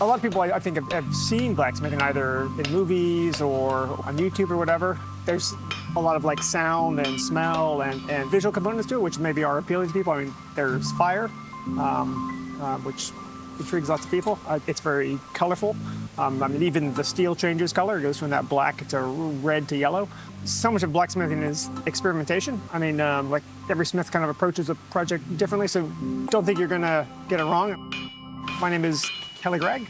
A lot of people, I think, have seen blacksmithing either in movies or on YouTube or whatever. There's a lot of like sound and smell and visual components to it, which maybe are appealing to people. I mean, there's fire, which intrigues lots of people. It's very colorful. I mean, even the steel changes color. It goes from that black to red to yellow. So much of blacksmithing is experimentation. I mean, like every smith kind of approaches a project differently, so don't think you're gonna get it wrong. My name is Gragg.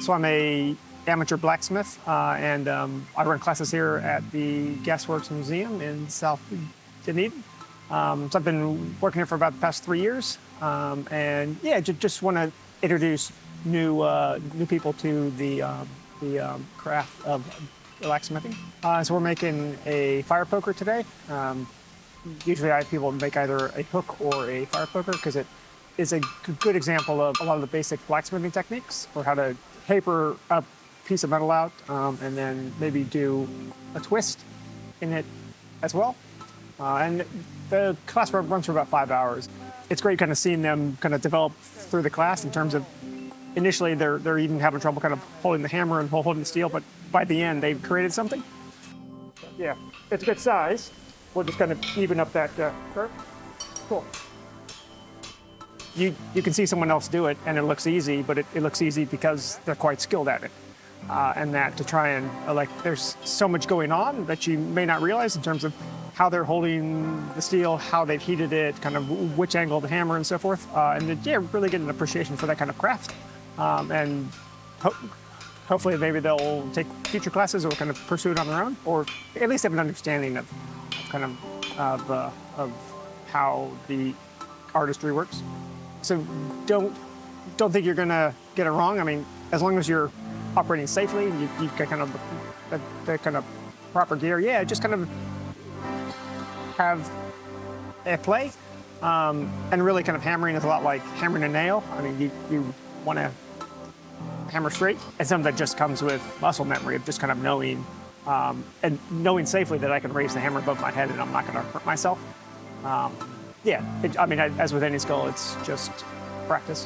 So I'm a amateur blacksmith, and I run classes here at the Gasworks Museum in South Dunedin. So I've been working here for about the past 3 years, and yeah, just want to introduce new people to the craft of blacksmithing. So we're making a fire poker today. Usually I have people make either a hook or a fire poker because it is a good example of a lot of the basic blacksmithing techniques, or how to paper a piece of metal out and then maybe do a twist in it as well. And the class runs for about 5 hours. It's great kind of seeing them kind of develop through the class in terms of initially they're even having trouble kind of holding the hammer and holding the steel, but by the end they've created something. Yeah, it's a good size. We'll just kind of even up that curve. Cool. You can see someone else do it and it looks easy, but it looks easy because they're quite skilled at it. And that to try and, like, there's so much going on that you may not realize in terms of how they're holding the steel, how they've heated it, kind of which angle of the hammer and so forth. And yeah, really get an appreciation for that kind of craft. And hopefully maybe they'll take future classes or kind of pursue it on their own, or at least have an understanding of kind of how the artistry works. So don't think you're gonna get it wrong. I mean, as long as you're operating safely, you've got kind of the kind of proper gear. Yeah, just kind of have a play, and really kind of hammering is a lot like hammering a nail. I mean, you want to hammer straight, and something that just comes with muscle memory of just kind of knowing and knowing safely that I can raise the hammer above my head and I'm not going to hurt myself. Yeah, I mean, as with any skill, it's just practice.